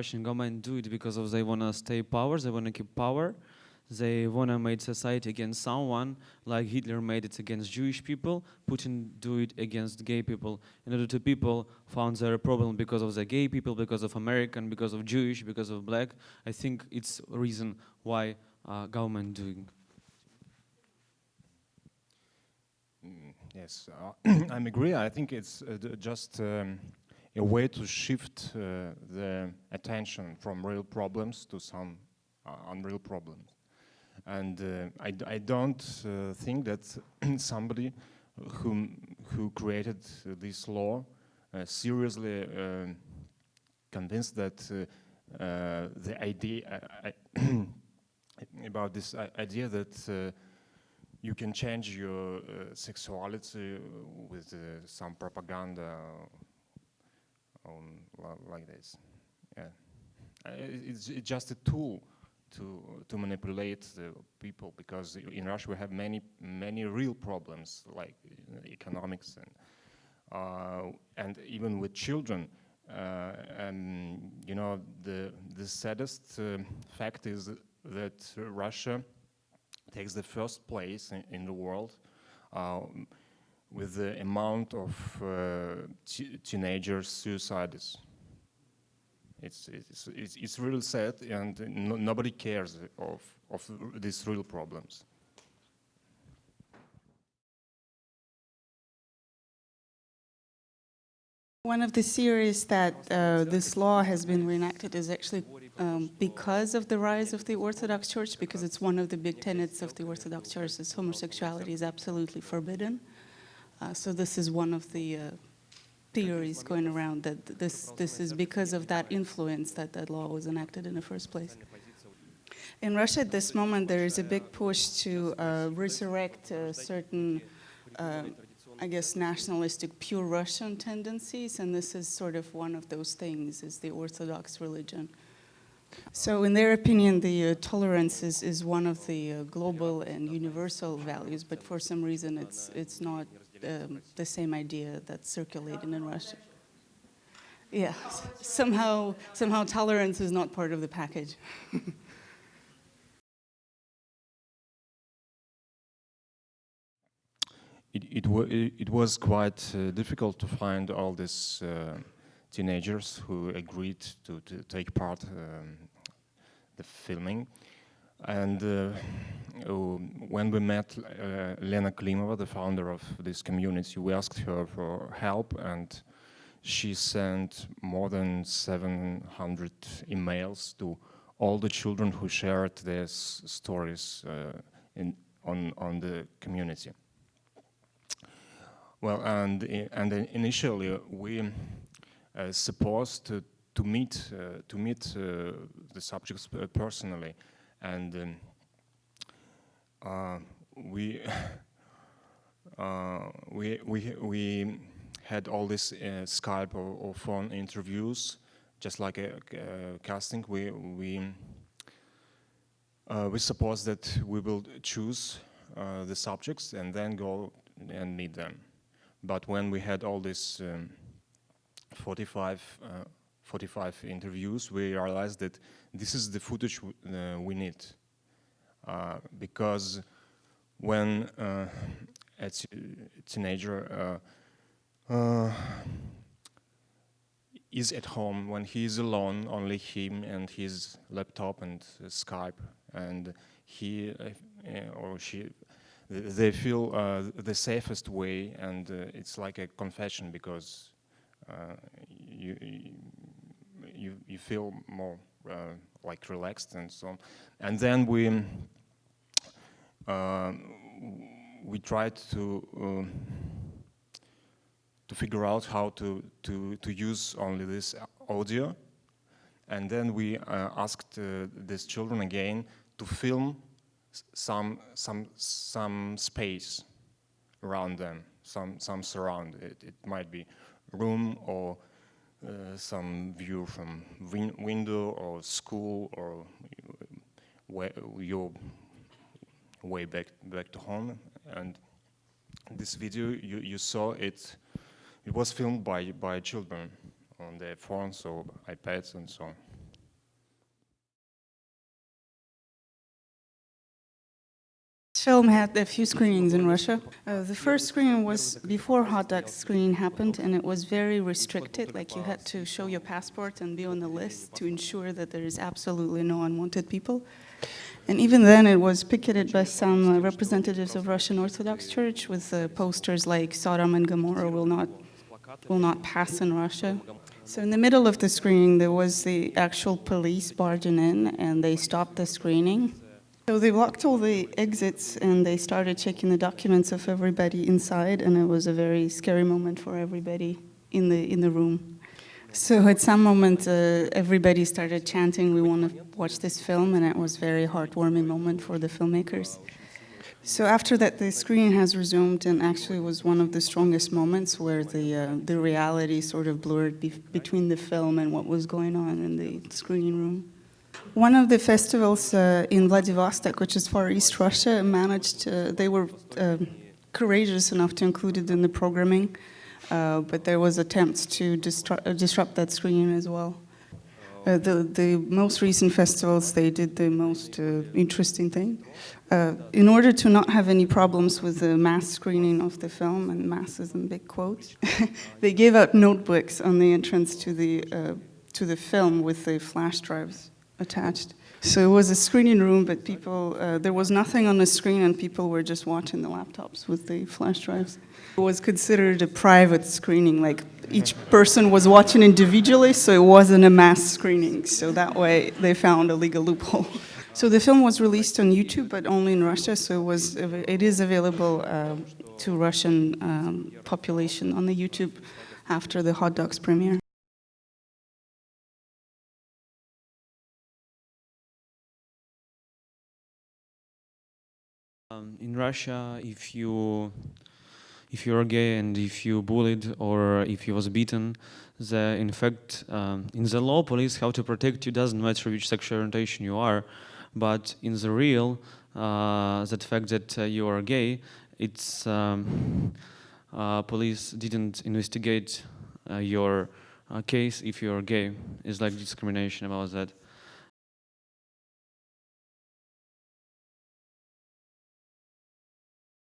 Russian government do it because of they want to stay power, they want to keep power. They want to make society against someone, like Hitler made it against Jewish people, Putin do it against gay people. In order to people found there a problem because of the gay people, because of American, because of Jewish, because of black. I think it's a reason why government doing. Yes, I agree. I think it's just a way to shift the attention from real problems to some unreal problems. And I don't think that somebody who created this law seriously convinced that the idea about this idea that you can change your sexuality with some propaganda like this. Yeah, it's just a tool to manipulate the people, because in Russia we have many real problems like economics and even with children. And you know, the saddest fact is that Russia takes the first place in the world with the amount of teenagers suicides. It's really sad, and nobody cares of these real problems. One of the theories that this law has been reenacted is actually because of the rise of the Orthodox Church, because it's one of the big tenets of the Orthodox Church is homosexuality is absolutely forbidden. So this is one of the theories going around, that this is because of that influence that that law was enacted in the first place. In Russia at this moment there is a big push to resurrect certain I guess nationalistic pure Russian tendencies, and this is sort of one of those things, is the Orthodox religion. So in their opinion, the tolerance is one of the global and universal values, but for some reason it's not the same idea that's circulating in Russia. Yeah, somehow tolerance is not part of the package. It was quite difficult to find all these teenagers who agreed to take part the filming. And when we met Lena Klimova, the founder of this community, we asked her for help, and she sent more than 700 emails to all the children who shared their stories on the community. Well, and initially we supposed to meet the subjects personally, and we had all this Skype or phone interviews, just like a casting. We suppose that we will choose the subjects and then go and meet them. But when we had all these 45 interviews, we realized that this is the footage we need. Because when a teenager is at home, when he is alone, only him and his laptop and Skype, and he or she, they feel the safest way, and it's like a confession, because you feel more like relaxed and so on. And then we tried to figure out how to use only this audio, and then we asked these children again to film some space around them, some surround. It might be room or some view from window or school, or your way back to home. And this video you saw, it was filmed by children on their phones or iPads and so on. Film had a few screenings in Russia. The first screening was before Hot Dog's screening happened, and it was very restricted. Like, you had to show your passport and be on the list to ensure that there is absolutely no unwanted people. And even then, it was picketed by some representatives of Russian Orthodox Church with posters like Sodom and Gomorrah will not pass in Russia. So in the middle of the screening, there was the actual police barging in, and they stopped the screening. So they blocked all the exits, and they started checking the documents of everybody inside, and it was a very scary moment for everybody in the room. So at some moment, everybody started chanting, "We want to watch this film," and it was a very heartwarming moment for the filmmakers. So after that, the screening has resumed, and actually was one of the strongest moments where the reality sort of blurred between the film and what was going on in the screening room. One of the festivals in Vladivostok, which is Far East Russia, they were courageous enough to include it in the programming, but there was attempts to disrupt that screening as well. The most recent festivals, they did the most interesting thing. In order to not have any problems with the mass screening of the film, and masses in big quotes, they gave out notebooks on the entrance to the film with the flash drives attached. So it was a screening room, but people, there was nothing on the screen, and people were just watching the laptops with the flash drives. It was considered a private screening, like each person was watching individually, so it wasn't a mass screening. So that way they found a legal loophole. So the film was released on YouTube, but only in Russia, so it is available to Russian population on the YouTube after the Hot Dogs premiere. In Russia, if you're gay and if you bullied or if you was beaten, in fact, in the law, police have to protect you. Doesn't matter which sexual orientation you are, but in the real, that fact that you are gay, it's police didn't investigate your case if you are gay. It's like discrimination about that.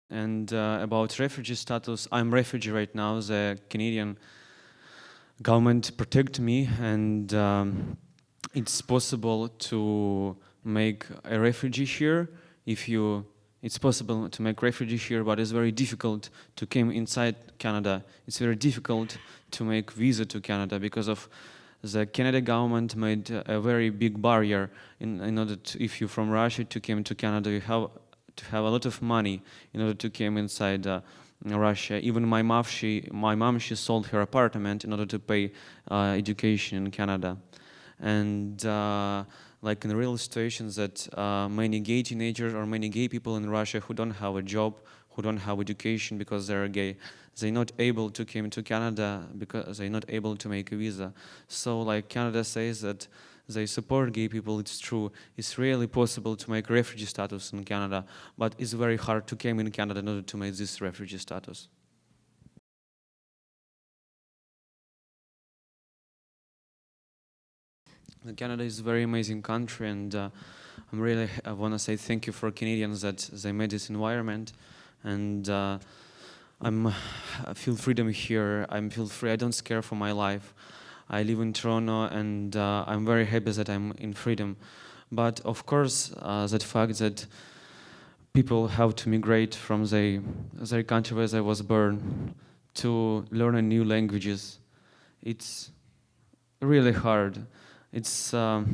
And about refugee status, I'm refugee right now. The Canadian government protect me, and it's possible to make a refugee here. It's possible to make refugee here, but it's very difficult to come inside Canada. It's very difficult to make visa to Canada because of the Canada government made a very big barrier in order to, if you're from Russia to come to Canada, you have to have a lot of money in order to come inside Russia. Even my mom, she sold her apartment in order to pay education in Canada. And like in real situations that many gay teenagers or many gay people in Russia who don't have a job, who don't have education because they're gay, they're not able to come to Canada because they're not able to make a visa. So like Canada says that they support gay people, it's true. It's really possible to make refugee status in Canada, but it's very hard to come in Canada in order to make this refugee status. Canada is a very amazing country, and I want to say thank you for Canadians that they made this environment, and I feel freedom here. I feel free. I don't scare for my life. I live in Toronto, and I'm very happy that I'm in freedom. But of course, that fact that people have to migrate from their country where they was born to learn new languages, it's really hard. It's my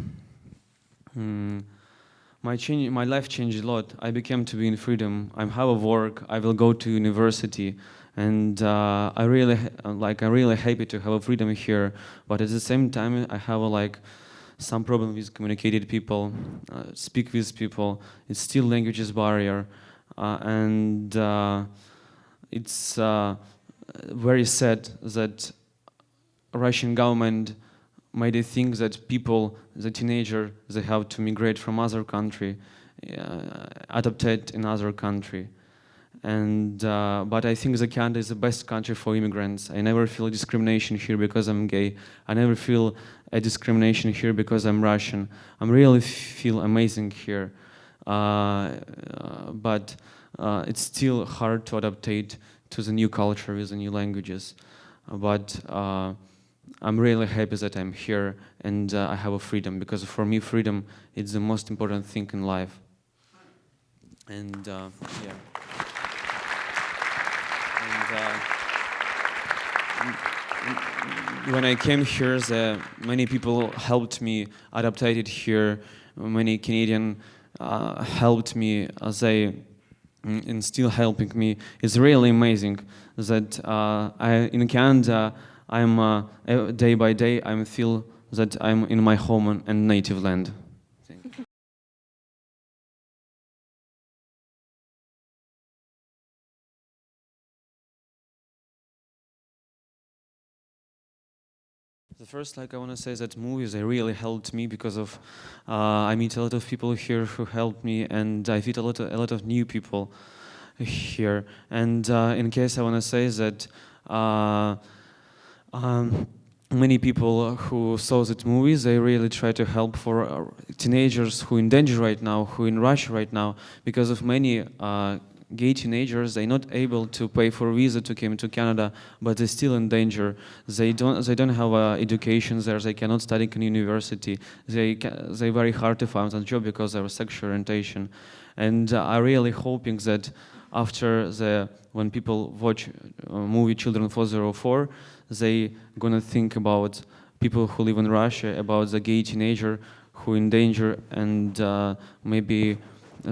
life changed a lot. I became to be in freedom. I have a work. I will go to university, and I'm really happy to have a freedom here. But at the same time, I have some problem with communicated people, speak with people. It's still languages barrier, and it's very sad that Russian government made it think that people, the teenager, they have to migrate from other country, adopted in other country. And but I think that Canada is the best country for immigrants. I never feel discrimination here because I'm gay. I never feel a discrimination here because I'm Russian. I really feel amazing here. but it's still hard to adaptate to the new culture with the new languages. But I'm really happy that I'm here and I have a freedom, because for me freedom is the most important thing in life. And yeah. And when I came here, many people helped me adapted here. Many Canadian helped me. And still helping me. It's really amazing that in Canada, I'm day by day I feel that I'm in my home and native land. The first, I want to say that movies, they really helped me because of I meet a lot of people here who helped me, and I meet a lot of new people here. And in case, I want to say that many people who saw that movies, they really try to help for teenagers who in danger right now, who in Russia right now, because of many gay teenagers, they're not able to pay for a visa to come to Canada, but they're still in danger. They don't have education there. They cannot study in university. They very hard to find a job because of their sexual orientation. And I'm really hoping that after when people watch movie Children 404, they gonna think about people who live in Russia, about the gay teenager who in danger, and maybe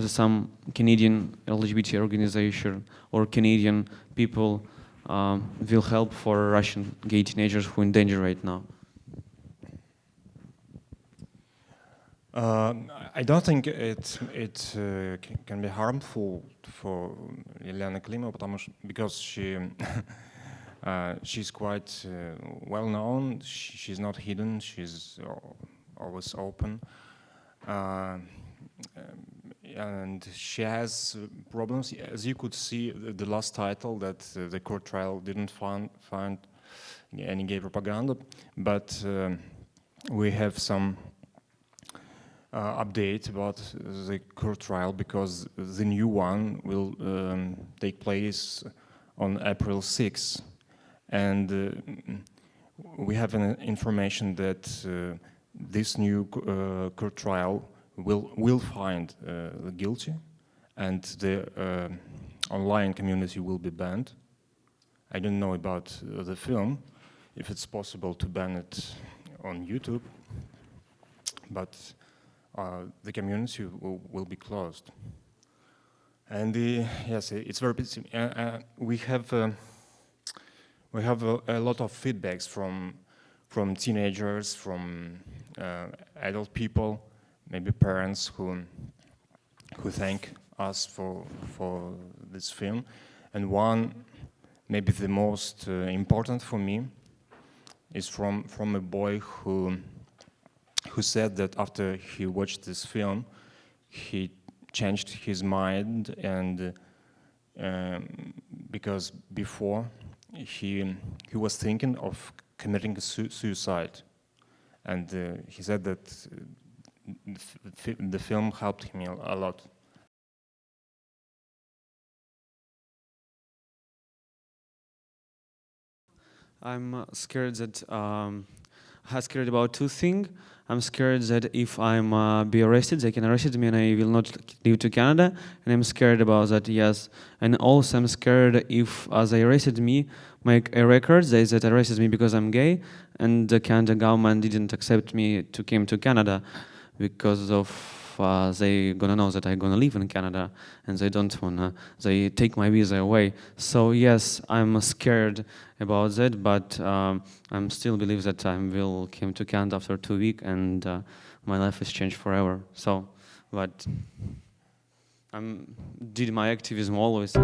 some Canadian LGBT organization or Canadian people will help for Russian gay teenagers who are in danger right now. I don't think it can be harmful for Елена Klima, because she's quite well known. She's not hidden. She's always open. And she has problems. As you could see, the last title, that the court trial didn't find any gay propaganda, but we have some update about the court trial, because the new one will take place on April 6th. And we have an information that this new court trial will find guilty, and the online community will be banned. I don't know about the film, if it's possible to ban it on YouTube, but the community will be closed. And yes, it's very busy. We have a lot of feedbacks from teenagers, from adult people, maybe parents who thank us for this film. And one, maybe the most important for me, is from a boy who said that after he watched this film, he changed his mind, and because before he was thinking of committing suicide, and he said that the film helped him a lot. I'm scared that I'm scared about two things. I'm scared that if I'm be arrested, they can arrest me and I will not leave to Canada. And I'm scared about that, yes. And also I'm scared if they arrested me, make a record, they that arrested me because I'm gay, and the Canada government didn't accept me to come to Canada because of they gonna know that I'm gonna live in Canada, and they don't wanna, they take my visa away. So yes, I'm scared about that, but I'm still believe that I will come to Canada after 2 weeks, and my life is changed forever. So, but I did my activism always.